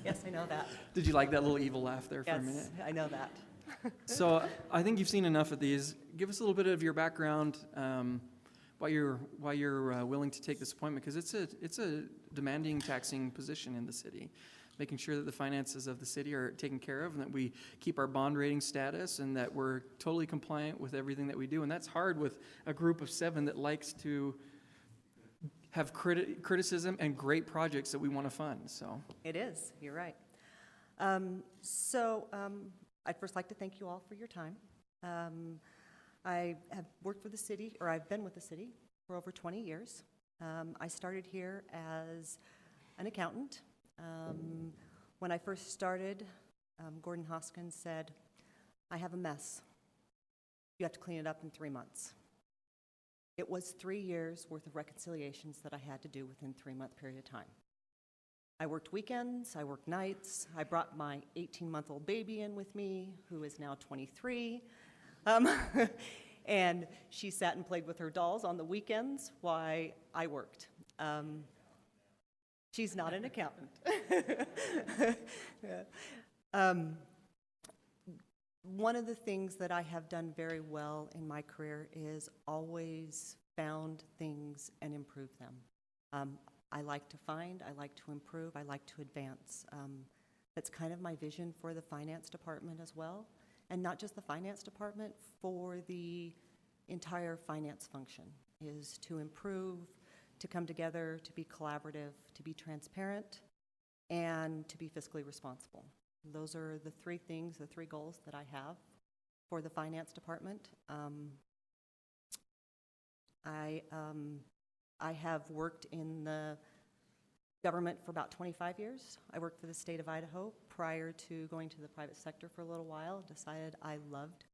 Yes, I know that. Did you like that little evil laugh there for a minute? Yes, I know that. So I think you've seen enough of these. Give us a little bit of your background, why you're willing to take this appointment, because it's a demanding, taxing position in the city. Making sure that the finances of the city are taken care of and that we keep our bond rating status and that we're totally compliant with everything that we do. And that's hard with a group of 7 that likes to have criticism and great projects that we want to fund. So It is, you're right. I'd first like to thank you all for your time. I have worked for the city, or I've been with the city for over 20 years. I started here as an accountant. When I first started, Gordon Hoskins said, "I have a mess. You have to clean it up in 3 months." It was 3 years worth of reconciliations that I had to do within a 3-month period of time. I worked weekends, I worked nights, I brought my 18-month-old baby in with me, who is now 23, and she sat and played with her dolls on the weekends while I worked. She's not an accountant. One of the things that I have done very well in my career is always found things and improved them. I like to find, I like to improve, I like to advance. That's kind of my vision for the finance department as well. And not just the finance department, for the entire finance function, is to improve, to come together, to be collaborative, to be transparent, and to be fiscally responsible. Those are the 3 things, the 3 goals that I have for the finance department. I have worked in the government for about 25 years. I worked for the state of Idaho prior to going to the private sector for a little while. Decided I loved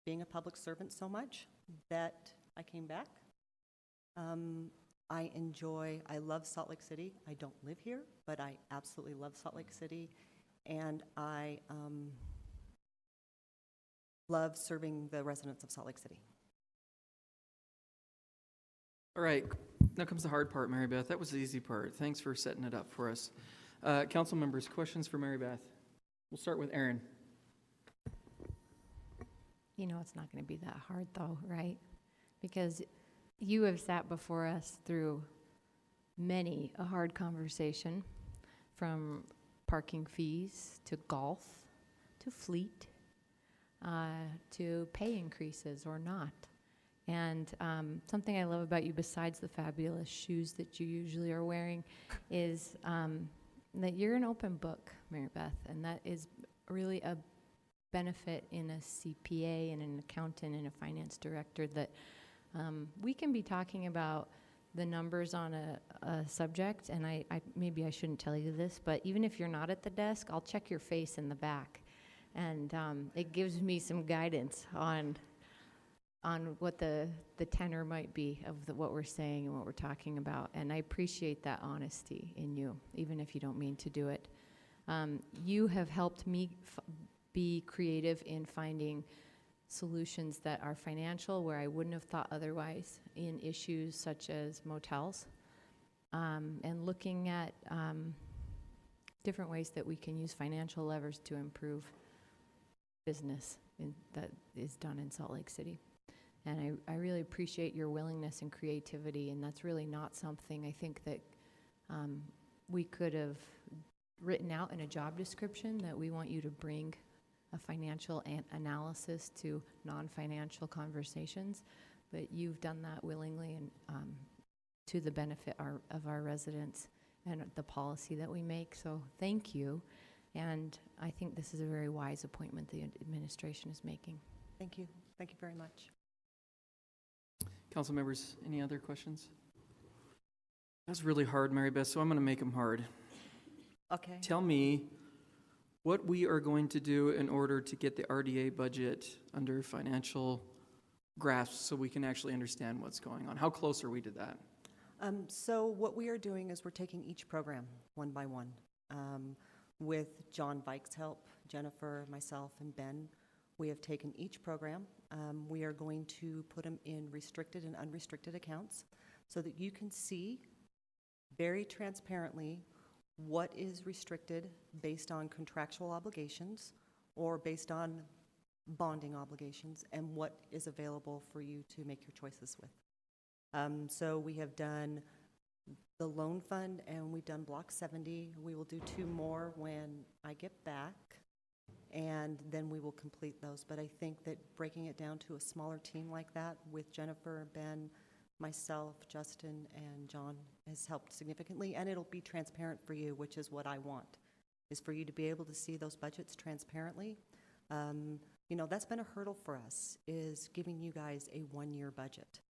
being a public servant so much that I came back. I love Salt Lake City. I don't live here, but I absolutely love Salt Lake City. And I love serving the residents of Salt Lake City. all right, now comes the hard part, Mary Beth. That was the easy part. Thanks for setting it up for us. Council members, questions for Mary Beth? We'll start with Aaron. You know it's not going to be that hard though, right? Because you have sat before us through many a hard conversation, from parking fees to golf to fleet to pay increases or not. And something I love about you, besides the fabulous shoes that you usually are wearing, is that you're an open book, Mary Beth, and that is really a benefit in a CPA and an accountant and a finance director, that we can be talking about the numbers on a subject, and I maybe I shouldn't tell you this, but even if you're not at the desk, I'll check your face in the back, and it gives me some guidance on what the tenor might be of what we're saying and what we're talking about. And I appreciate that honesty in you, even if you don't mean to do it. You have helped me be creative in finding solutions that are financial where I wouldn't have thought otherwise, in issues such as motels, and looking at different ways that we can use financial levers to improve business that is done in Salt Lake City. And I really appreciate your willingness and creativity, and that's really not something I think that we could have written out in a job description, that we want you to bring a financial analysis to non-financial conversations, but you've done that willingly and to the benefit of our residents and the policy that we make. So thank you, and I think this is a very wise appointment the administration is making. Thank you. Thank you very much. Council members, any other questions? That's really hard, Mary Beth, so I'm going to make them hard. Okay. Tell me what we are going to do in order to get the RDA budget under financial grasp so we can actually understand what's going on. How close are we to that? So what we are doing is we're taking each program one by one. With John Vike's help, Jennifer, myself, and Ben, we have taken each program. We are going to put them in restricted and unrestricted accounts so that you can see very transparently what is restricted based on contractual obligations or based on bonding obligations, and what is available for you to make your choices with. So we have done the loan fund, and we've done Block 70. We will do 2 more when I get back, and then we will complete those. But I think that breaking it down to a smaller team like that with Jennifer, Ben, myself, Justin, and John has helped significantly, and it'll be transparent for you, which is what I want, is for you to be able to see those budgets transparently. You know, that's been a hurdle for us, is giving you guys a 1-year budget.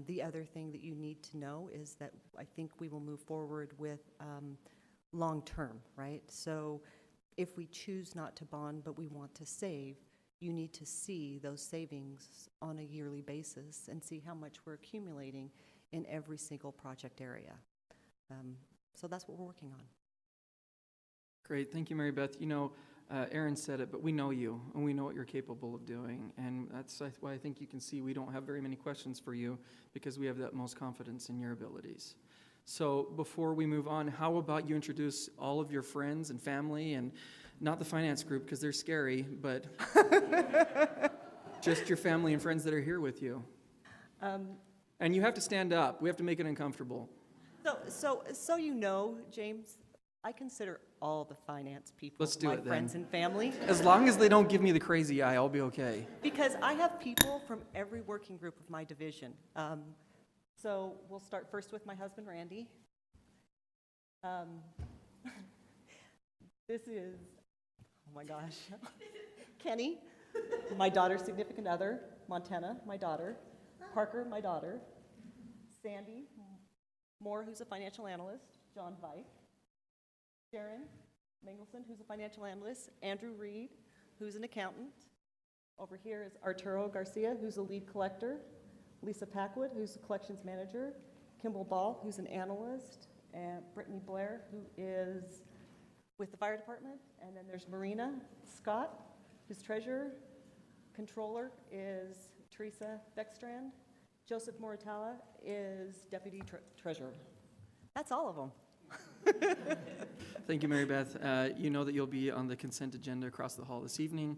The other thing that you need to know is that I think we will move forward with long-term, right? So if we choose not to bond but we want to save, you need to see those savings on a yearly basis and see how much we're accumulating in every single project area. So that's what we're working on. Great, thank you, Mary Beth. You know, Aaron said it, but we know you, and we know what you're capable of doing, and that's why I think you can see we don't have very many questions for you, because we have the utmost confidence in your abilities. So before we move on, how about you introduce all of your friends and family, and not the finance group, because they're scary, but just your family and friends that are here with you. And you have to stand up. We have to make it uncomfortable. So you know, James, I consider all the finance people Let's do my it then. friends and family. As long as they don't give me the crazy eye, I'll be okay. Because I have people from every working group of my division. So we'll start first with my husband, Randy. This is, oh my gosh, Kenny, my daughter's significant other, Montana, my daughter, Parker, my daughter, Sandy Moore, who's a financial analyst, John Vike, Sharon Mengelson, who's a financial analyst, Andrew Reed, who's an accountant. Over here is Arturo Garcia, who's a lead collector, Lisa Packwood, who's a collections manager, Kimball Ball, who's an analyst, and Brittany Blair, who is with the fire department, and then there's Marina Scott, who's treasurer. Controller is Teresa Beckstrand. Joseph Moritala is deputy treasurer. That's all of them. Thank you, Mary Beth. You know that you'll be on the consent agenda across the hall this evening.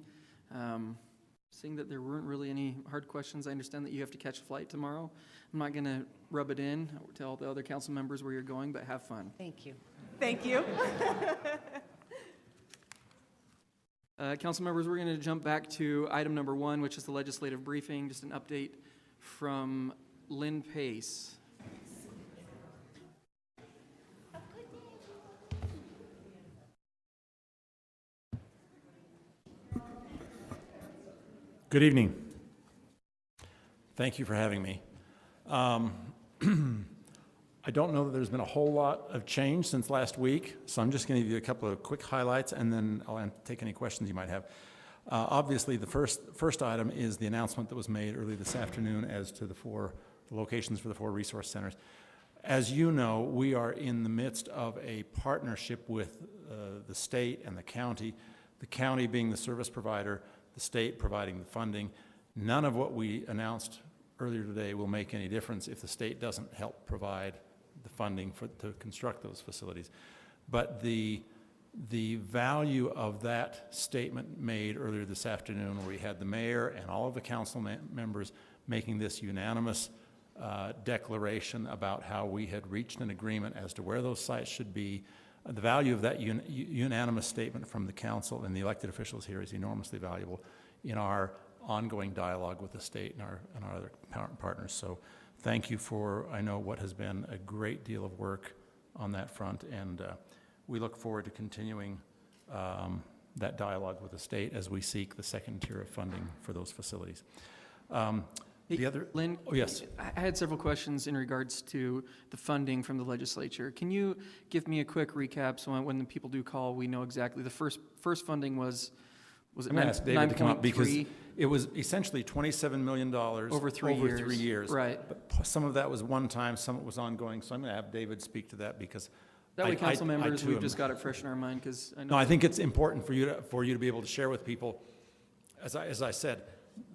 Seeing that there weren't really any hard questions, I understand that you have to catch a flight tomorrow. I'm not going to rub it in, tell the other council members where you're going, but have fun. Thank you. Thank you. Council members, we're going to jump back to item number 1, which is the legislative briefing. Just an update from Lynn Pace. Good evening. Thank you for having me. I don't know that there's been a whole lot of change since last week, so I'm just going to give you a couple of quick highlights, and then I'll take any questions you might have. Obviously, the first item is the announcement that was made early this afternoon as to the locations for the 4 resource centers. As you know, we are in the midst of a partnership with the state and the county being the service provider, the state providing the funding. None of what we announced earlier today will make any difference if the state doesn't help provide the funding to construct those facilities. But the value of that statement made earlier this afternoon, where we had the mayor and all of the council members making this unanimous declaration about how we had reached an agreement as to where those sites should be, the value of that unanimous statement from the council and the elected officials here is enormously valuable in our ongoing dialogue with the state and our other partners. So thank you for, I know, what has been a great deal of work on that front, and we look forward to continuing that dialogue with the state as we seek the second tier of funding for those facilities. The other, Lynn, oh yes. I had several questions in regards to the funding from the legislature. Can you give me a quick recap so when the people do call, we know exactly? The first funding was it I'm going to ask David to come up because 9.3? it was essentially $27 million over 3 years. Right. But some of that was one time, some of it was ongoing. So I'm going to have David speak to that because that way, council members, we've am, just got it fresh in our mind because I know. No, I think it's important for you to be able to share with people. As I said,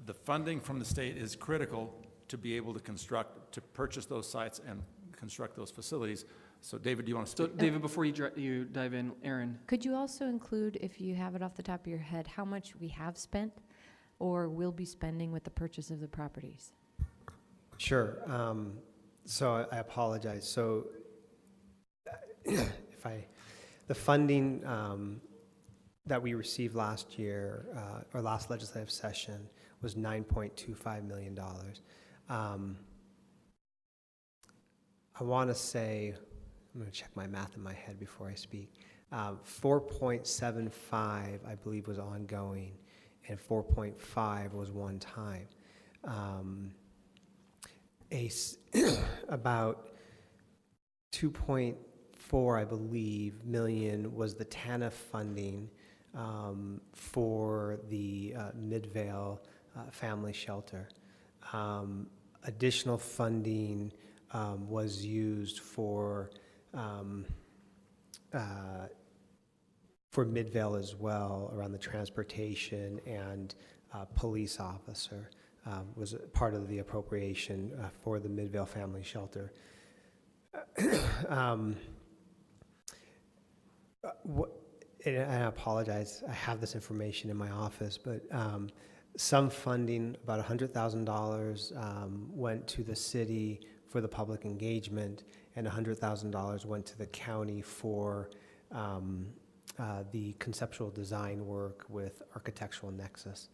the funding from the state is critical to be able to purchase those sites and construct those facilities. So David, do you want to So speak? David, before you dive in, Aaron, Could you also include, if you have it off the top of your head, how much we have spent or will be spending with the purchase of the properties? Sure. So I apologize. So the funding that we received last year, or last legislative session, was $9.25 million. I want to say, I'm going to check my math in my head before I speak. 4.75, I believe, was ongoing, and 4.5 was one time. About 2.4, I believe, million was the TANF funding for the Midvale family shelter. Additional funding was used for Midvale as well, around the transportation, and police officer was a part of the appropriation for the Midvale family shelter. And I apologize, I have this information in my office, but some funding, about $100,000 went to the city for the public engagement, and $100,000 went to the county for the conceptual design work with Architectural Nexus.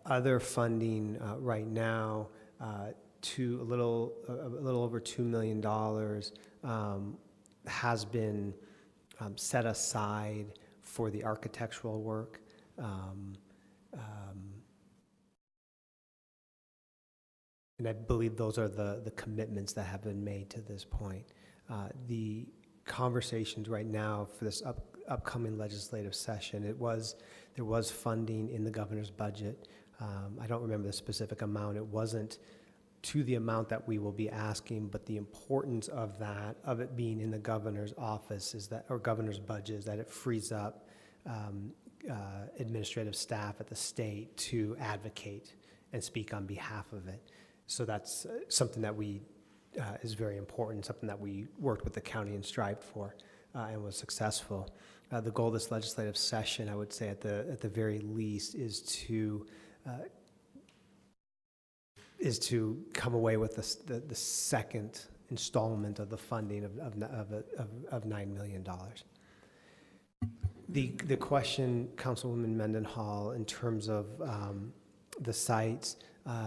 Other funding right now, a little over $2 million has been set aside for the architectural work. And I believe those are the commitments that have been made to this point. The conversations right now for this upcoming legislative session, there was funding in the governor's budget. I don't remember the specific amount. It wasn't to the amount that we will be asking, but the importance of it being in the governor's office or governor's budget, is that it frees up administrative staff at the state to advocate and speak on behalf of it. So that's something that is very important, something that we worked with the county and strived for and was successful. The goal of this legislative session, I would say at the very least, is to come away with the second installment of the funding of $9 million. The question, Councilwoman Mendenhall, in terms of the sites,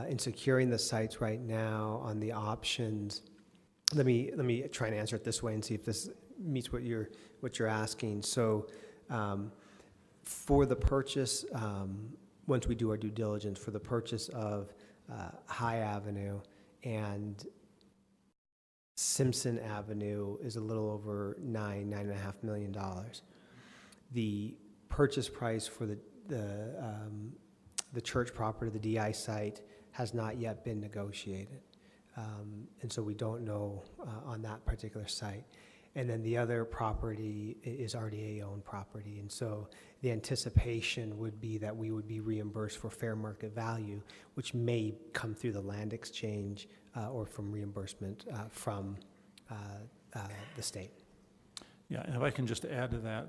in securing the sites right now on the options, let me try and answer it this way and see if this meets what you're asking. So for the purchase, once we do our due diligence, for the purchase of High Avenue and Simpson Avenue is a little over $9.5 million. The purchase price for the church property, the DI site, has not yet been negotiated. And so we don't know on that particular site. And then the other property is RDA-owned property. And so the anticipation would be that we would be reimbursed for fair market value, which may come through the land exchange or from reimbursement from the state. Yeah, and if I can just add to that,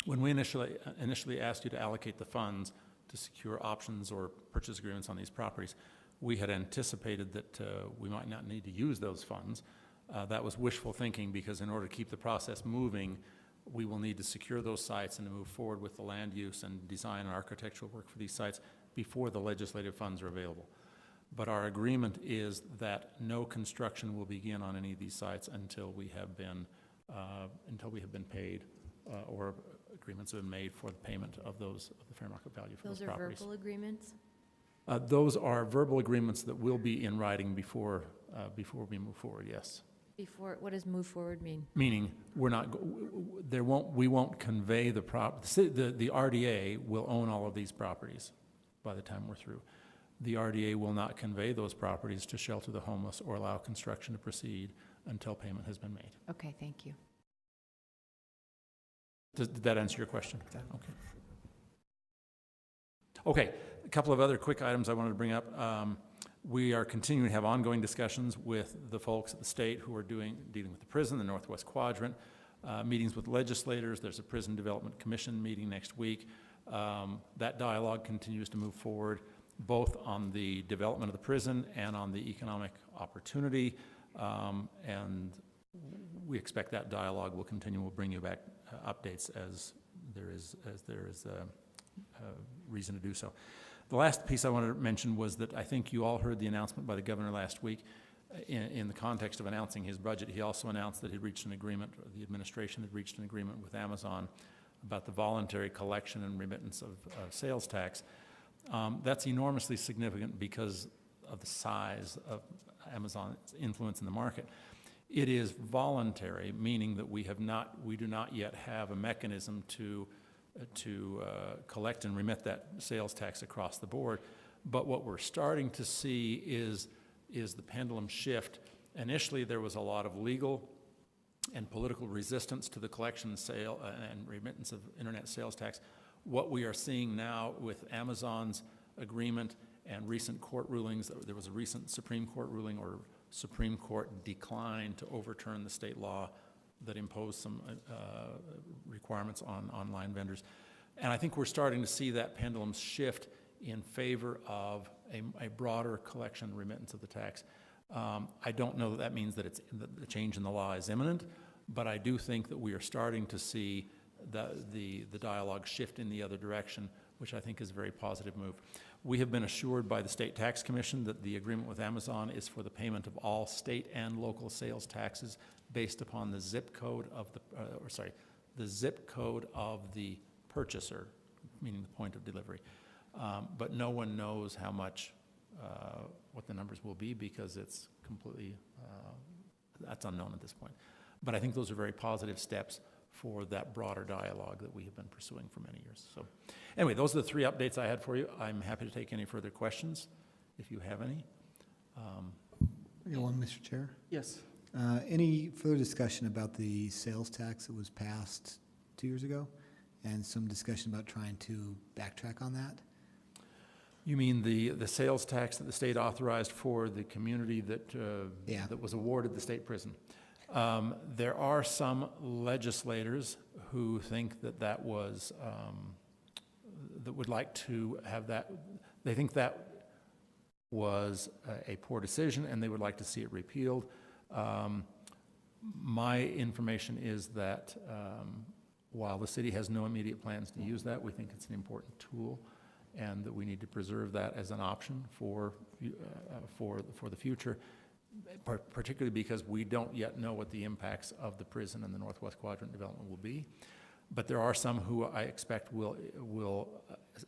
when we initially asked you to allocate the funds to secure options or purchase agreements on these properties, we had anticipated that we might not need to use those funds. That was wishful thinking, because in order to keep the process moving, we will need to secure those sites and to move forward with the land use and design and architectural work for these sites before the legislative funds are available. But our agreement is that no construction will begin on any of these sites until we have been paid or agreements have been made for the payment of the fair market value for those properties. Those are verbal agreements? Those are verbal agreements that will be in writing before we move forward, yes. What does move forward mean? Meaning we won't convey the property. The RDA will own all of these properties by the time we're through. The RDA will not convey those properties to shelter the homeless or allow construction to proceed until payment has been made. Okay, thank you. Did that answer your question? Okay. Okay, a couple of other quick items I wanted to bring up. We are continuing to have ongoing discussions with the folks at the state who are dealing with the prison, the Northwest Quadrant, meetings with legislators. There's a Prison Development Commission meeting next week. That dialogue continues to move forward, both on the development of the prison and on the economic opportunity. And we expect that dialogue will continue. We'll bring you back updates as there is reason to do so. The last piece I wanted to mention was that I think you all heard the announcement by the governor last week. In the context of announcing his budget, he also announced that he'd reached an agreement, or the administration had reached an agreement with Amazon about the voluntary collection and remittance of sales tax. That's enormously significant because of the size of Amazon's influence in the market. It is voluntary, meaning that we do not yet have a mechanism to collect and remit that sales tax across the board. But what we're starting to see is the pendulum shift. Initially, there was a lot of legal and political resistance to the collection, sale, and remittance of internet sales tax. What we are seeing now with Amazon's agreement and recent court rulings, there was a recent Supreme Court ruling or Supreme Court declined to overturn the state law that imposed some requirements on online vendors. And I think we're starting to see that pendulum shift in favor of a broader collection and remittance of the tax. I don't know that means that the change in the law is imminent, but I do think that we are starting to see the dialogue shift in the other direction, which I think is a very positive move. We have been assured by the State Tax Commission that the agreement with Amazon is for the payment of all state and local sales taxes based upon the zip code of the zip code of the purchaser, meaning the point of delivery. But no one knows how much, what the numbers will be, because it's completely, that's unknown at this point. But I think those are very positive steps for that broader dialogue that we have been pursuing for many years. So anyway, those are the three updates I had for you. I'm happy to take any further questions if you have any. I got one, Mr. Chair. Yes. Any further discussion about the sales tax that was passed 2 years ago, and some discussion about trying to backtrack on that? You mean the sales tax that the state authorized for the community that that was awarded the state prison? There are some legislators who think that was that would like to have that. They think that was a poor decision, and they would like to see it repealed. My information is that while the city has no immediate plans to use that, we think it's an important tool, and that we need to preserve that as an option for the future, particularly because we don't yet know what the impacts of the prison and the Northwest Quadrant development will be. But there are some who I expect will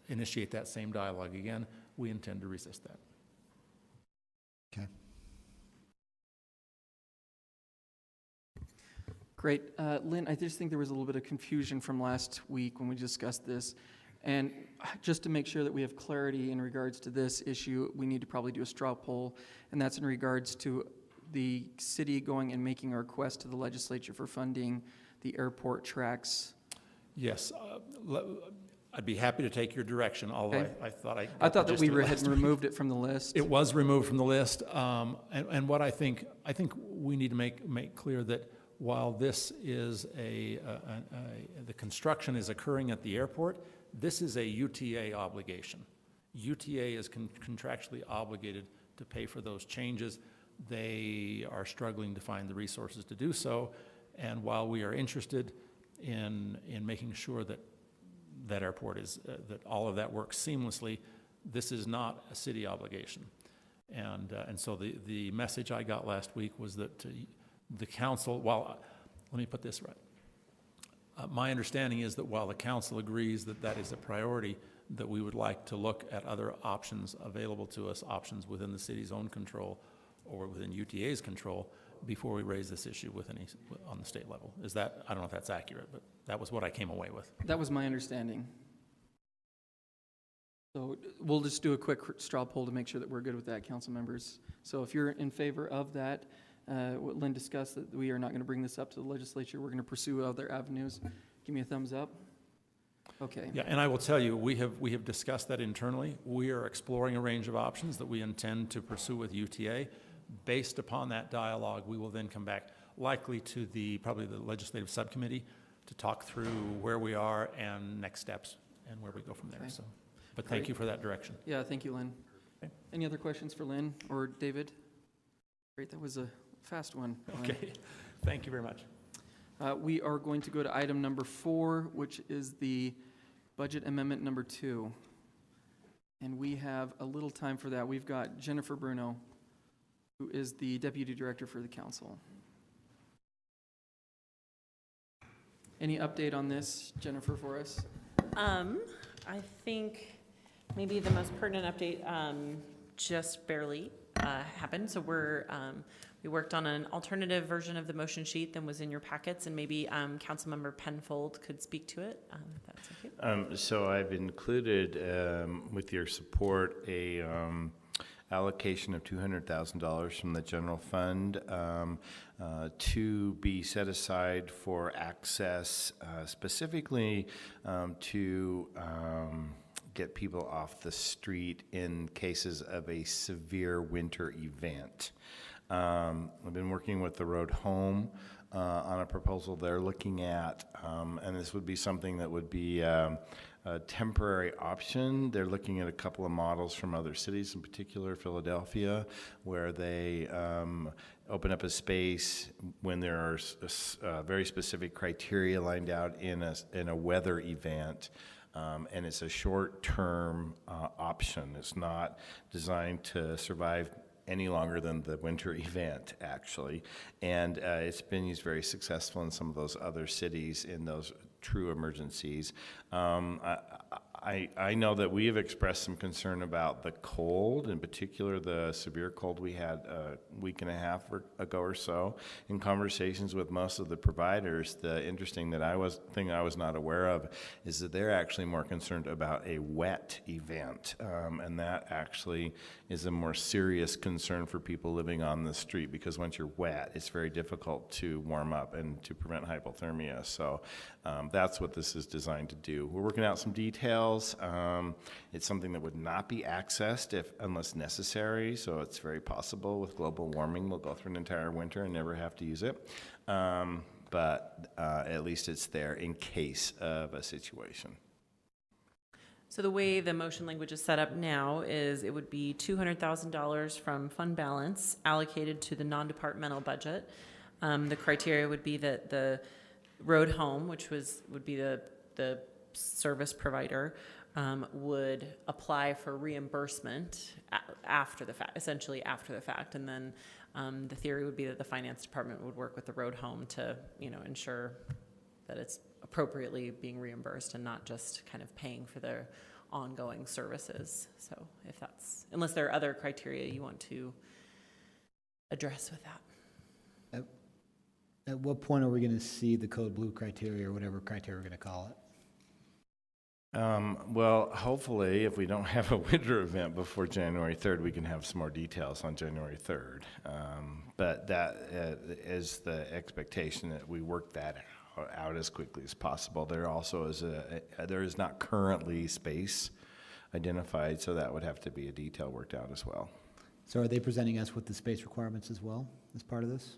initiate that same dialogue again. We intend to resist that. Okay. Great. Lynn, I just think there was a little bit of confusion from last week when we discussed this. And just to make sure that we have clarity in regards to this issue, we need to probably do a straw poll, and that's in regards to the city going and making a request to the legislature for funding the airport tracks. Yes, I'd be happy to take your direction, although Okay. I thought that we had removed it from the list. It was removed from the list, and what I think we need to make clear that while this is the construction is occurring at the airport, this is a UTA obligation. UTA is contractually obligated to pay for those changes. They are struggling to find the resources to do so, and while we are interested in making sure that that airport is that all of that works seamlessly, this is not a city obligation, and so the message I got last week was that the council. Well, let me put this right. My understanding is that while the council agrees that that is a priority, that we would like to look at other options available to us, options within the city's own control or within UTA's control, before we raise this issue on the state level. Is that, I don't know if that's accurate, but that was what I came away with. That was my understanding. So we'll just do a quick straw poll to make sure that we're good with that, council members. So if you're in favor of that, what Lynn discussed, that we are not going to bring this up to the legislature, we're going to pursue other avenues. Give me a thumbs up. Okay. Yeah, and I will tell you, we have discussed that internally. We are exploring a range of options that we intend to pursue with UTA. Based upon that dialogue, we will then come back likely to probably the legislative subcommittee to talk through where we are and next steps and where we go from there. Okay. So, but thank Great. you for that direction. Yeah, thank you, Lynn. Okay. Any other questions for Lynn or David? Great, that was a fast one. Lynn. Okay, thank you very much. We are going to go to item number 4, which is the budget amendment number 2. And we have a little time for that. We've got Jennifer Bruno, who is the Deputy Director for the Council. Any update on this, Jennifer, for us? I think maybe the most pertinent update just barely happened. So we worked on an alternative version of the motion sheet than was in your packets, and maybe Councilmember Penfold could speak to it. If that's okay. So I've included, with your support, a allocation of $200,000 from the general fund to be set aside for access, specifically to get people off the street in cases of a severe winter event. I've been working with the Road Home on a proposal they're looking at, and this would be something that would be a temporary option. They're looking at a couple of models from other cities, in particular Philadelphia, where they open up a space when there are very specific criteria lined out in a weather event. And it's a short-term option. It's not designed to survive any longer than the winter event, actually. And it's been used very successful in some of those other cities in those true emergencies. I know that we have expressed some concern about the cold, in particular the severe cold we had a week and a half ago or so. In conversations with most of the providers, the interesting thing I was not aware of is that they're actually more concerned about a wet event, and that actually is a more serious concern for people living on the street, because once you're wet, it's very difficult to warm up and to prevent hypothermia. So that's what this is designed to do. We're working out some details. It's something that would not be accessed unless necessary, so it's very possible with global warming we'll go through an entire winter and never have to use it. But at least it's there in case of a situation. So the way the motion language is set up now is it would be $200,000 from fund balance allocated to the non-departmental budget. The criteria would be that the Road Home, which would be the service provider, would apply for reimbursement after the fact, essentially after the fact, and then the theory would be that the finance department would work with the Road Home to, ensure that it's appropriately being reimbursed and not just kind of paying for their ongoing services. So unless there are other criteria you want to address with that. At what point are we going to see the code blue criteria or whatever criteria we're going to call it? Well, hopefully, if we don't have a winter event before January 3rd, we can have some more details on January 3rd. But that is the expectation, that we work that out as quickly as possible. There also is there is not currently space identified, so that would have to be a detail worked out as well. So are they presenting us with the space requirements as well as part of this?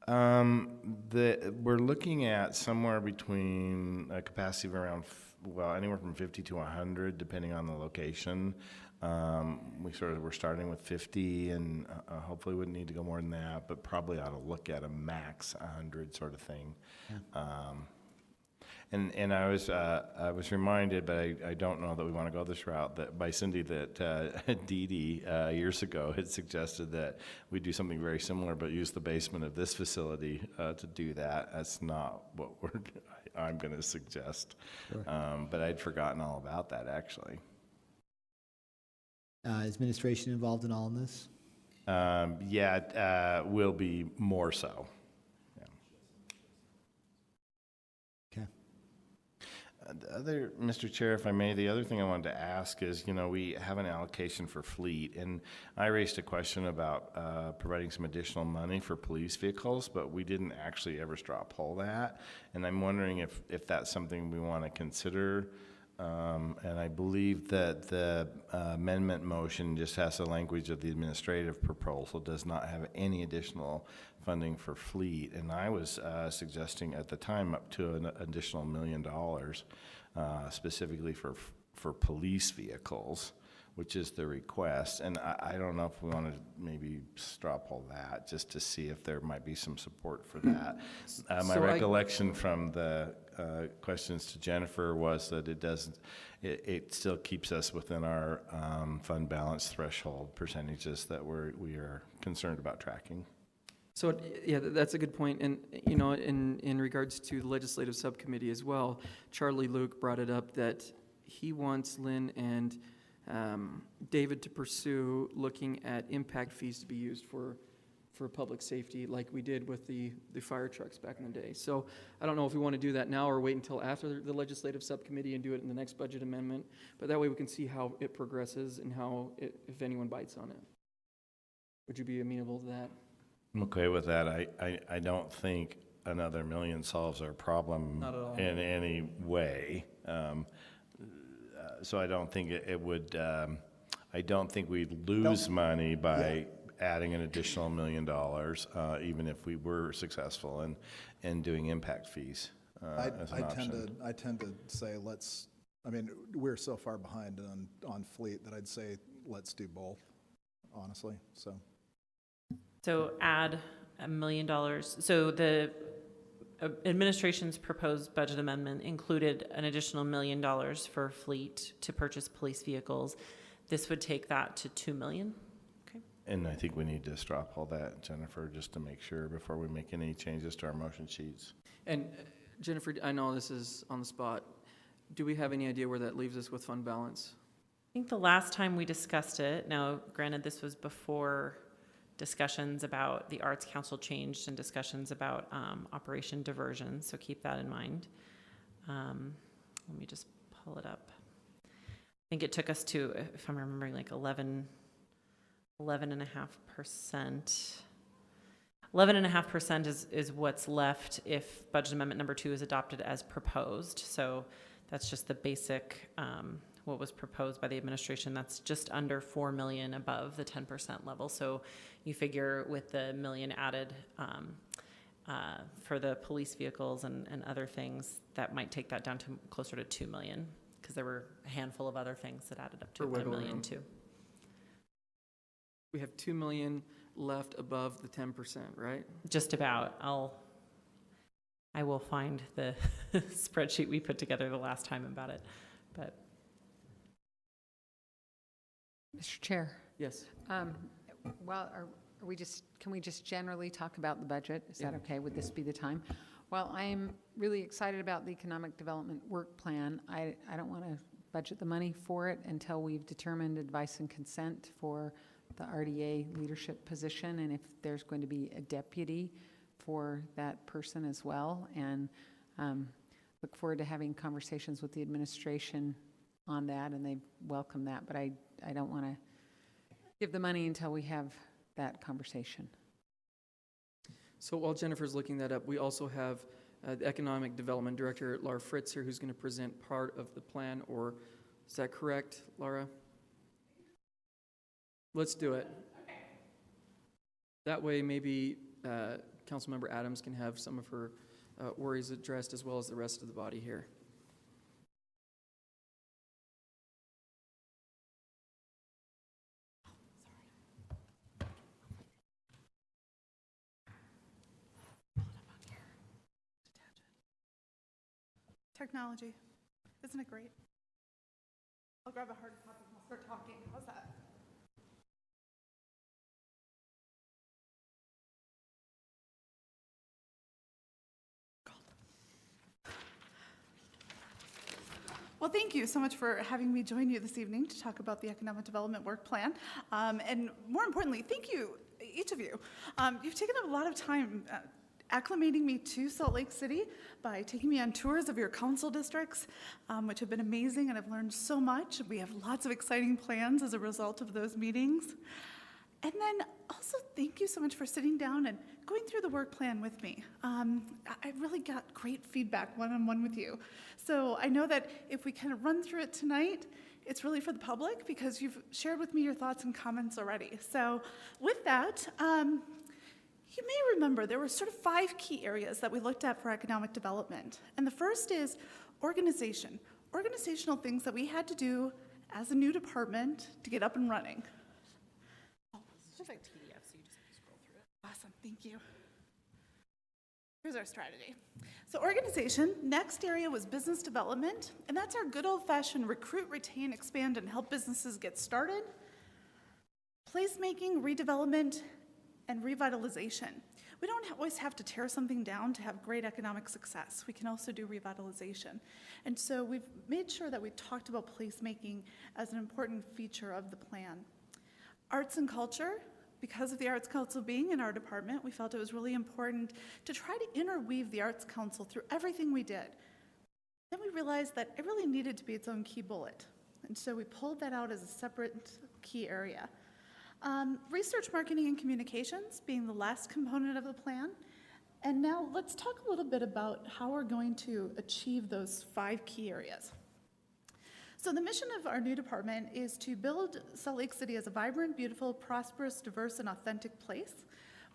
We're looking at somewhere between a capacity of around, anywhere from 50 to 100, depending on the location. We're starting with 50, and hopefully wouldn't need to go more than that, but probably ought to look at a max 100 sort of thing. Yeah. And I was reminded, but I don't know that we want to go this route, that by Cindy, that Dee Dee years ago had suggested that we do something very similar, but use the basement of this facility to do that. That's not what I'm going to suggest. Sure. But I'd forgotten all about that, actually. Is administration involved in all of this? Will be more so. Mr. Chair, if I may, the other thing I wanted to ask is, we have an allocation for fleet, and I raised a question about providing some additional money for police vehicles, but we didn't actually ever straw poll that, and I'm wondering if that's something we want to consider. And I believe that the amendment motion just has the language of the administrative proposal, does not have any additional funding for fleet. And I was suggesting at the time up to an additional $1 million specifically for police vehicles, which is the request. And I don't know if we want to maybe straw poll that just to see if there might be some support for that. My recollection from the questions to Jennifer was that it still keeps us within our fund balance threshold percentages that we are concerned about tracking. So, yeah, that's a good point. And, in regards to the legislative subcommittee as well, Charlie Luke brought it up that he wants Lynn and David to pursue looking at impact fees to be used for public safety like we did with the fire trucks back in the day. So I don't know if we want to do that now or wait until after the legislative subcommittee and do it in the next budget amendment, but that way we can see how it progresses and if anyone bites on it. Would you be amenable to that? I'm okay with that. I don't think another $1 million solves our problem Not at all. in any way. So I don't think it would, I don't think we'd lose money by adding an additional $1 million, even if we were successful in doing impact fees as an option. I tend to say we're so far behind on fleet that I'd say let's do both, honestly, So add $1 million. So the administration's proposed budget amendment included an additional $1 million for fleet to purchase police vehicles. This would take that to $2 million. Okay. And I think we need to straw poll that, Jennifer, just to make sure before we make any changes to our motion sheets. And Jennifer, I know this is on the spot. Do we have any idea where that leaves us with fund balance? I think the last time we discussed it, now granted this was before discussions about the Arts Council changed and discussions about Operation Diversion, so keep that in mind. Let me just pull it up. I think it took us to, if I'm remembering, like 11.5%. 11.5% is what's left if budget amendment number 2 is adopted as proposed. So that's just the basic, what was proposed by the administration. That's just under $4 million above the 10% level. So you figure with the $1 million added for the police vehicles and other things, that might take that down to closer to $2 million, because there were a handful of other things that added up to $1 million too. We have $2 million left above the 10%, right? Just about. I will find the spreadsheet we put together the last time about it, but. Mr. Chair. Yes. Well, can we just generally talk about the budget? Is that okay? Would this be the time? Well, I am really excited about the economic development work plan. I don't want to budget the money for it until we've determined advice and consent for the RDA leadership position, and if there's going to be a deputy for that person as well. And look forward to having conversations with the administration on that, and they welcome that. But I don't want to give the money until we have that conversation. So while Jennifer's looking that up, we also have the Economic Development Director, Laura Fritzer, who's going to present part of the plan, or is that correct, Laura? Let's do it. That way maybe Councilmember Adams can have some of her worries addressed, as well as the rest of the body here. Technology. Isn't it great? I'll grab a hard copy and I'll start talking. How's that? Well, thank you so much for having me join you this evening to talk about the Economic Development Work Plan. And more importantly, thank you, each of you. You've taken up a lot of time acclimating me to Salt Lake City by taking me on tours of your council districts, which have been amazing, and I've learned so much. We have lots of exciting plans as a result of those meetings. And then also, thank you so much for sitting down and going through the work plan with me. I really got great feedback one-on-one with you. So I know that if we kind of run through it tonight, it's really for the public because you've shared with me your thoughts and comments already. So with that, you may remember there were sort of 5 key areas that we looked at for economic development. And the first is organization, organizational things that we had to do as a new department to get up and running. Perfect. PDF, so you just have to scroll through it. Awesome, thank you. Here's our strategy. So organization, next area was business development, and that's our good old-fashioned recruit, retain, expand, and help businesses get started. Placemaking, redevelopment, and revitalization. We don't always have to tear something down to have great economic success. We can also do revitalization. And so we've made sure that we talked about placemaking as an important feature of the plan. Arts and culture, because of the Arts Council being in our department, we felt it was really important to try to interweave the Arts Council through everything we did. Then we realized that it really needed to be its own key bullet. And so we pulled that out as a separate key area. Research, marketing, and communications being the last component of the plan. And now let's talk a little bit about how we're going to achieve those 5 key areas. So the mission of our new department is to build Salt Lake City as a vibrant, beautiful, prosperous, diverse, and authentic place.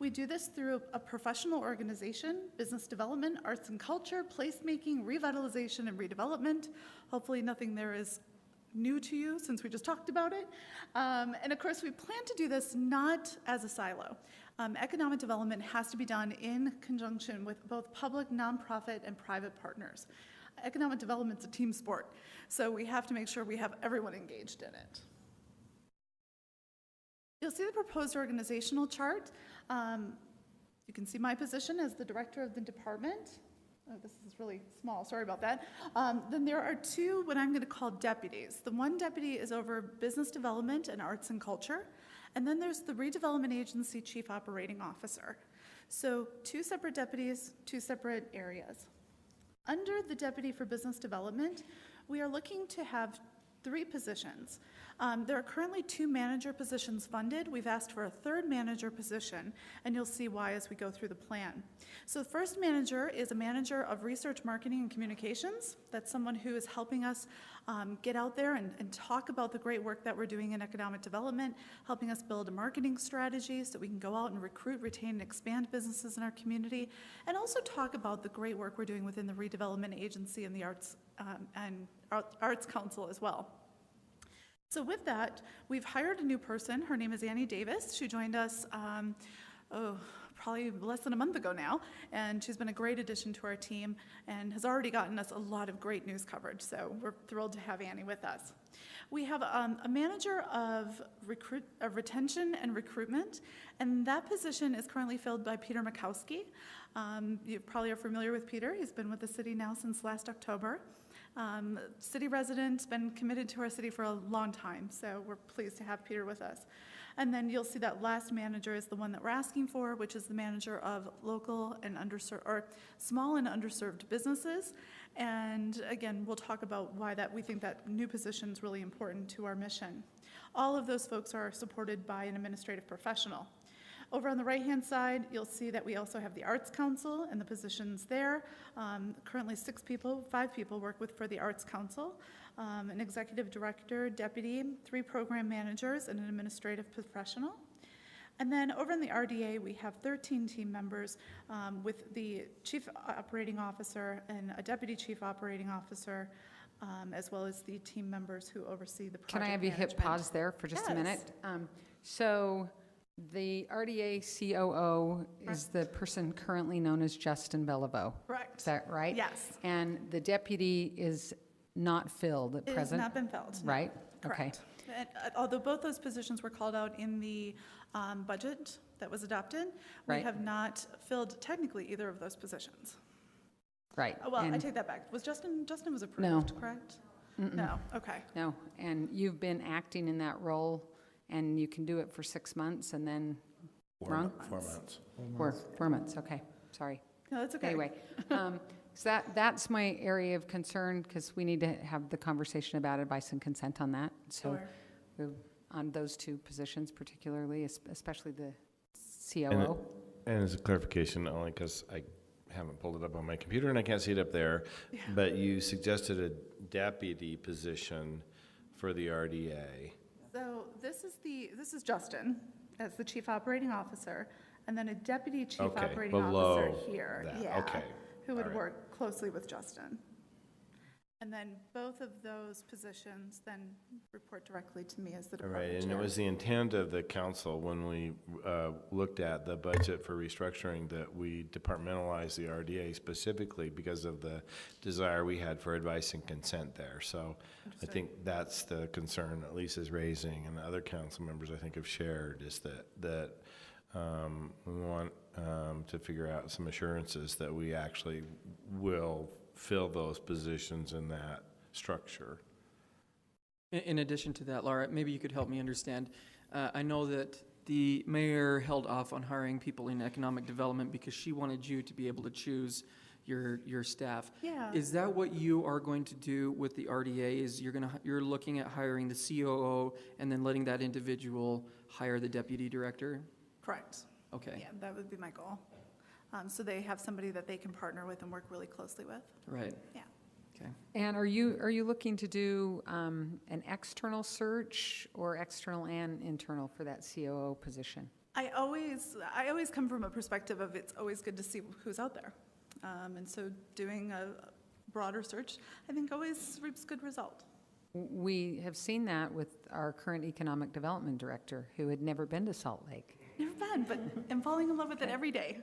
We do this through a professional organization, business development, arts and culture, placemaking, revitalization, and redevelopment. Hopefully nothing there is new to you since we just talked about it. And of course, we plan to do this not as a silo. Economic development has to be done in conjunction with both public, nonprofit, and private partners. Economic development's a team sport, so we have to make sure we have everyone engaged in it. You'll see the proposed organizational chart. You can see my position as the director of the department. Oh, this is really small, sorry about that. Then there are 2 what I'm going to call deputies. The one deputy is over business development and arts and culture, and then there's the redevelopment agency chief operating officer. So 2 separate deputies, 2 separate areas. Under the deputy for business development, we are looking to have 3 positions. There are currently 2 manager positions funded. We've asked for a 3rd manager position, and you'll see why as we go through the plan. So the first manager is a manager of research, marketing, and communications. That's someone who is helping us get out there and talk about the great work that we're doing in economic development, helping us build a marketing strategy so we can go out and recruit, retain, and expand businesses in our community, and also talk about the great work we're doing within the redevelopment agency and the Arts Council as well. So with that, we've hired a new person. Her name is Annie Davis. She joined us probably less than a month ago now, and she's been a great addition to our team and has already gotten us a lot of great news coverage, so we're thrilled to have Annie with us. We have a manager of retention and recruitment, and that position is currently filled by Peter Makowski. You probably are familiar with Peter. He's been with the city now since last October. City resident, been committed to our city for a long time, so we're pleased to have Peter with us. And then you'll see that last manager is the one that we're asking for, which is the manager of local and small and underserved businesses. And again, we'll talk about why we think that new position is really important to our mission. All of those folks are supported by an administrative professional. Over on the right-hand side, you'll see that we also have the Arts Council and the positions there. Currently 5 people work for the Arts Council, an executive director, deputy, 3 program managers, and an administrative professional. And then over in the RDA, we have 13 team members with the chief operating officer and a deputy chief operating officer, as well as the team members who oversee the project Can I have you hit pause there for just a minute? So the RDA COO is the person currently known as Justin Beliveau. Correct. Is that right? Yes. And the deputy is not filled at It has present? not been filled. No. Right? Correct. Okay. And, although both those positions were called out in the budget that was adopted, we Right. have not filled technically either of those positions. Right. Well, I And- take that back. Justin was approved, correct? No, okay. No, and you've been acting in that role, and you can do it for 6 months, and then, wrong? 4 months. 4 months, okay, sorry. No, that's okay. Anyway, so that's my area of concern, because we need to have the conversation about advice and consent on that. So on those two positions particularly, especially the COO. And as a clarification, only because I haven't pulled it up on my computer and I can't see it up there, but you suggested a deputy position for the RDA. So this is Justin as the Chief Operating Officer, and then a Deputy Chief Operating Officer here. That. Yeah, Okay. who would All right. work closely with Justin. And then both of those positions then report directly to me as the All department right, chair. and it was the intent of the council when we looked at the budget for restructuring that we departmentalize the RDA specifically because of the desire we had for advice and consent there. So I think that's the concern that Lisa's raising and the other council members I think have shared, is that we want to figure out some assurances that we actually will fill those positions in that structure. In addition to that, Laura, maybe you could help me understand. I know that the mayor held off on hiring people in economic development because she wanted you to be able to choose your staff. Yeah. Is that what you are going to do with the RDA? Is you're looking at hiring the COO and then letting that individual hire the deputy director? Correct. Okay. Yeah, that would be my goal. So they have somebody that they can partner with and work really closely with. Right. Yeah. Okay. And are you looking to do an external search, or external and internal, for that COO position? I always come from a perspective of it's always good to see who's out there. And so doing a broader search, I think, always reaps good result. We have seen that with our current economic development director, who had never been to Salt Lake. Never been, but I'm falling in love with it every day.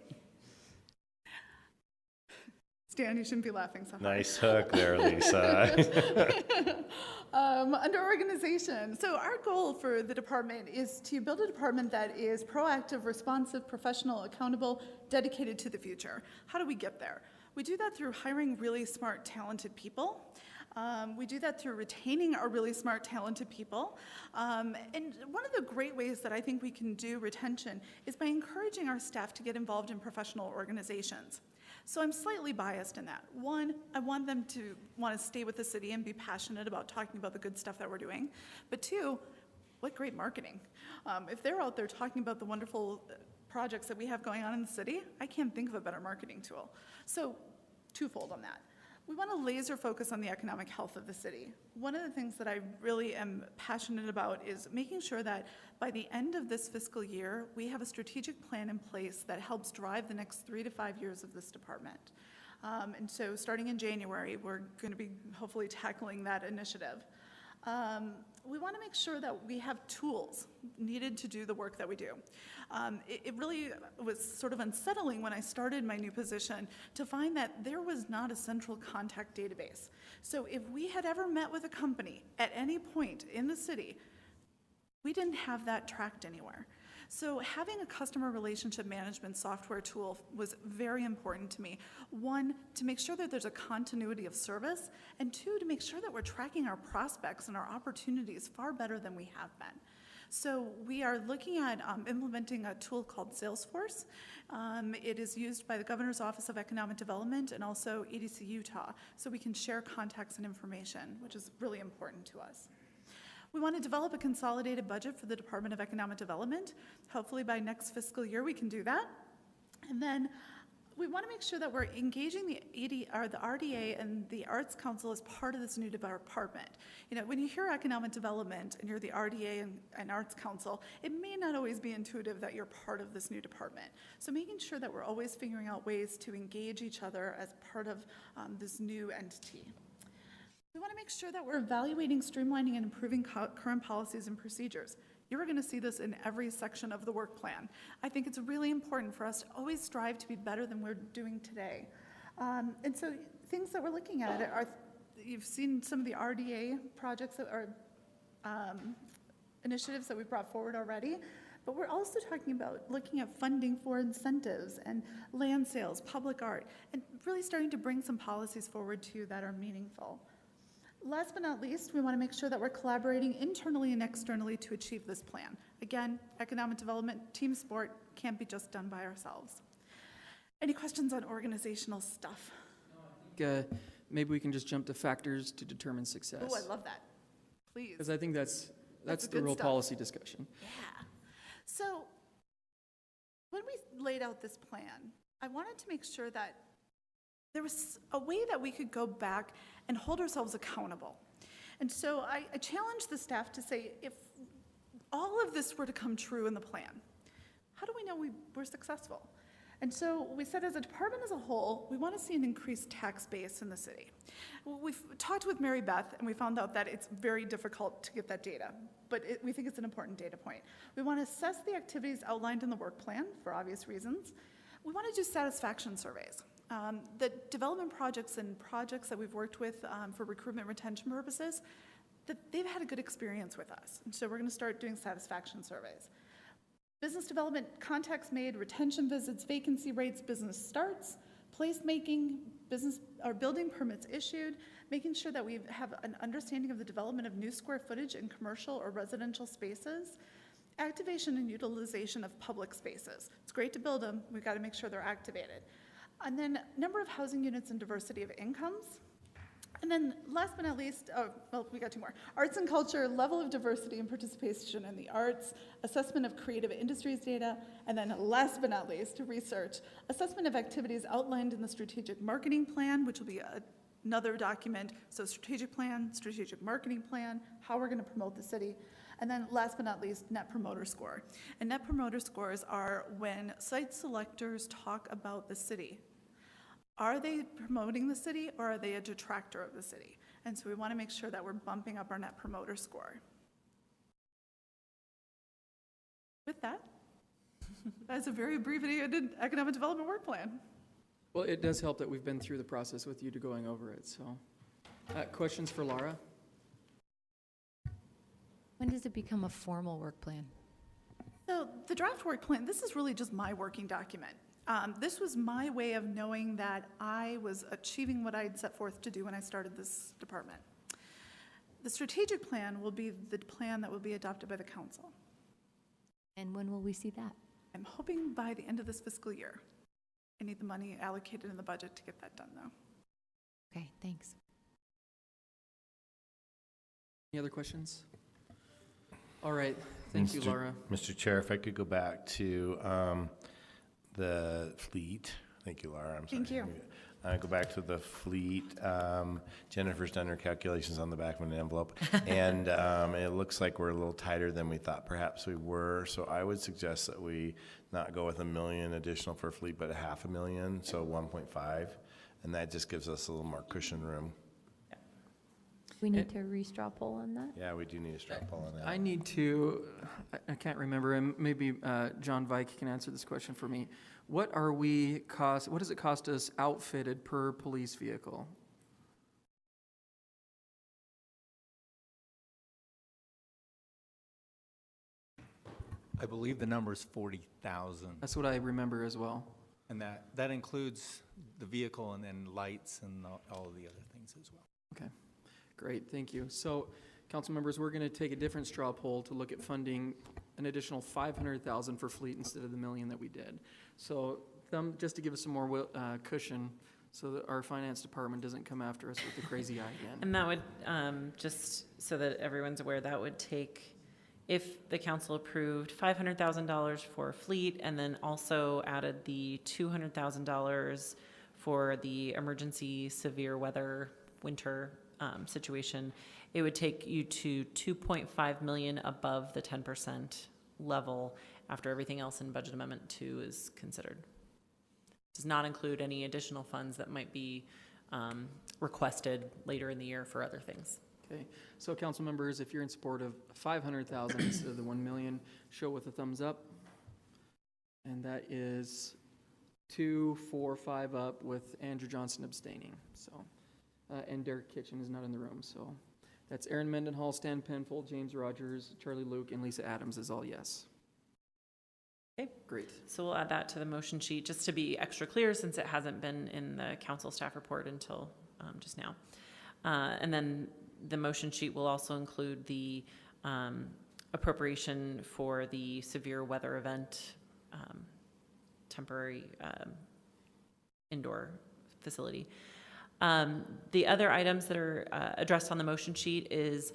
Stan, you shouldn't be laughing so hard. Nice hook there, Lisa. Under organization, so our goal for the department is to build a department that is proactive, responsive, professional, accountable, dedicated to the future. How do we get there? We do that through hiring really smart, talented people. We do that through retaining our really smart, talented people. And one of the great ways that I think we can do retention is by encouraging our staff to get involved in professional organizations. So I'm slightly biased in that. One, I want them to want to stay with the city and be passionate about talking about the good stuff that we're doing. But two, what great marketing. If they're out there talking about the wonderful projects that we have going on in the city, I can't think of a better marketing tool. So twofold on that. We want to laser focus on the economic health of the city. One of the things that I really am passionate about is making sure that by the end of this fiscal year, we have a strategic plan in place that helps drive the next 3 to 5 years of this department. And so starting in January, we're going to be hopefully tackling that initiative. We want to make sure that we have tools needed to do the work that we do. It really was sort of unsettling when I started my new position to find that there was not a central contact database. So if we had ever met with a company at any point in the city, we didn't have that tracked anywhere. So having a customer relationship management software tool was very important to me. One, to make sure that there's a continuity of service, and two, to make sure that we're tracking our prospects and our opportunities far better than we have been. So we are looking at implementing a tool called Salesforce. It is used by the Governor's Office of Economic Development and also EDC Utah, so we can share contacts and information, which is really important to us. We want to develop a consolidated budget for the Department of Economic Development. Hopefully by next fiscal year we can do that. And then we want to make sure that we're engaging the RDA and the Arts Council as part of this new department. You know, when you hear economic development and you're the RDA and Arts Council, it may not always be intuitive that you're part of this new department. So making sure that we're always figuring out ways to engage each other as part of this new entity. We want to make sure that we're evaluating, streamlining, and improving current policies and procedures. You're going to see this in every section of the work plan. I think it's really important for us to always strive to be better than we're doing today. And so things that we're looking at are, you've seen some of the RDA projects that are initiatives that we've brought forward already, but we're also talking about looking at funding for incentives and land sales, public art, and really starting to bring some policies forward too that are meaningful. Last but not least, we want to make sure that we're collaborating internally and externally to achieve this plan. Again, economic development, team sport, can't be just done by ourselves. Any questions on organizational stuff? Maybe we can just jump to factors to determine success. Oh, I love that. Please. Because I think that's That's the good real stuff. policy discussion. Yeah. So when we laid out this plan, I wanted to make sure that there was a way that we could go back and hold ourselves accountable. And so I challenged the staff to say, if all of this were to come true in the plan, how do we know we were successful? And so we said, as a department as a whole, we want to see an increased tax base in the city. We've talked with Mary Beth, and we found out that it's very difficult to get that data, but we think it's an important data point. We want to assess the activities outlined in the work plan for obvious reasons. We want to do satisfaction surveys. The development projects and projects that we've worked with for recruitment retention purposes, that they've had a good experience with us. And so we're going to start doing satisfaction surveys. Business development, contacts made, retention visits, vacancy rates, business starts, placemaking, business or building permits issued, making sure that we have an understanding of the development of new square footage in commercial or residential spaces, activation and utilization of public spaces. It's great to build them, we've got to make sure they're activated. And then number of housing units and diversity of incomes. And then last but not least, we got two more. Arts and culture, level of diversity and participation in the arts, assessment of creative industries data, and then last but not least, research, assessment of activities outlined in the strategic marketing plan, which will be another document. So strategic plan, strategic marketing plan, how we're going to promote the city. And then last but not least, net promoter score. And net promoter scores are when site selectors talk about the city. Are they promoting the city, or are they a detractor of the city? And so we want to make sure that we're bumping up our net promoter score. With that, that's a very abbreviated economic development work plan. Well, it does help that we've been through the process with you to going over it, so. Questions for Laura? When does it become a formal work plan? So the draft work plan, this is really just my working document. This was my way of knowing that I was achieving what I had set forth to do when I started this department. The strategic plan will be the plan that will be adopted by the council. And when will we see that? I'm hoping by the end of this fiscal year. I need the money allocated in the budget to get that done, though. Okay, thanks. Any other questions? All right, thank you, Laura. Mr. Chair, if I could go back to the fleet. Thank you, Laura. Thank you. Go back to the fleet. Jennifer's done her calculations on the back of an envelope, and it looks like we're a little tighter than we thought perhaps we were. So I would suggest that we not go with $1 million additional for fleet, but $500,000, so 1.5, and that just gives us a little more cushion room. We need to re-straw poll on that? Yeah, we do need a straw poll on that. I need to, I can't remember, and maybe John Vike can answer this question for me. What does it cost us outfitted per police vehicle? I believe the number is 40,000, That's what I remember as well. and that includes the vehicle and then lights and all of the other things as well. Okay, great, thank you. So, council members, we're going to take a different straw poll to look at funding an additional $500,000 for fleet instead of the $1 million that we did. So, just to give us some more cushion, so that our finance department doesn't come after us with a crazy eye again. And that would, just so that everyone's aware, that would take, if the council approved $500,000 for fleet and then also added the $200,000 for the emergency severe weather winter situation, it would take you to 2.5 million above the 10% level after everything else in budget amendment 2 is considered. Does not include any additional funds that might be requested later in the year for other things. Okay, so council members, if you're in support of 500,000 instead of the 1 million, show with a thumbs up. And that is 2, 4, 5 up with Andrew Johnson abstaining. So, and Derek Kitchen is not in the room. So that's Aaron Mendenhall, Stan Penfold, James Rogers, Charlie Luke, and Lisa Adams is all yes. Okay, great. So we'll add that to the motion sheet just to be extra clear since it hasn't been in the council staff report until just now. And then the motion sheet will also include the appropriation for the severe weather event temporary indoor facility. The other items that are addressed on the motion sheet is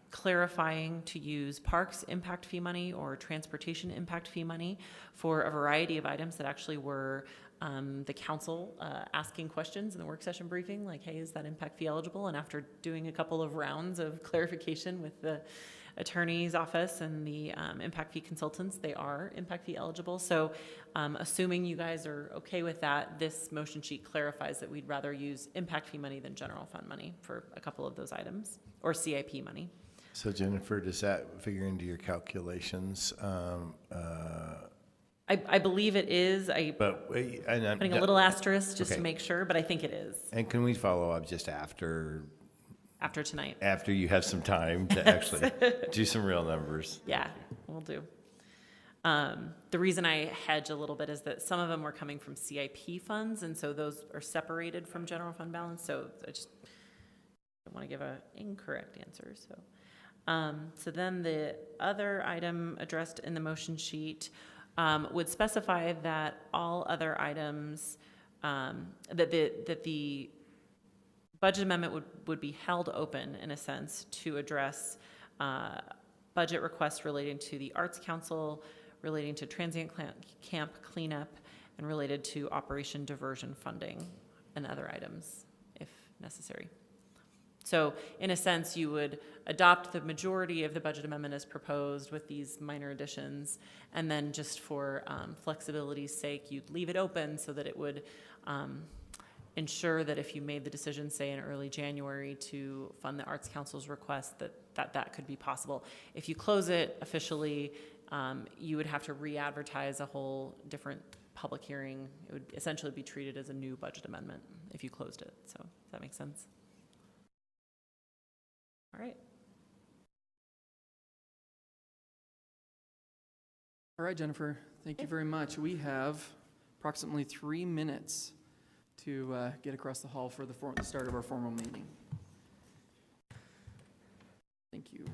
clarifying to use parks impact fee money or transportation impact fee money for a variety of items that actually were the council asking questions in the work session briefing, like, hey, is that impact fee eligible? And after doing a couple of rounds of clarification with the attorney's office and the impact fee consultants, they are impact fee eligible. So assuming you guys are okay with that, this motion sheet clarifies that we'd rather use impact fee money than general fund money for a couple of those items, or CIP money. So Jennifer, does that figure into your calculations? I believe it is. But I'm putting a little asterisk just okay. to make sure, but I think it is. And can we follow up just after Tonight? after you have some time to actually do some real numbers? Yeah, we'll do. The reason I hedge a little bit is that some of them were coming from CIP funds, and so those are separated from general fund balance. So I just don't want to give an incorrect answer. So then the other item addressed in the motion sheet would specify that all other items, that the budget amendment would be held open, in a sense, to address budget requests relating to the Arts Council, relating to transient camp cleanup, and related to Operation Diversion funding and other items, if necessary. So in a sense, you would adopt the majority of the budget amendment as proposed with these minor additions, and then just for flexibility's sake, you'd leave it open so that it would ensure that if you made the decision, say in early January, to fund the Arts Council's request, that could be possible. If you close it officially, you would have to re-advertise a whole different public hearing. It would essentially be treated as a new budget amendment if you closed it. So does that make sense? All right. All right, Jennifer, thank you very much. We have approximately 3 minutes to get across the hall for the start of our formal meeting. Thank you.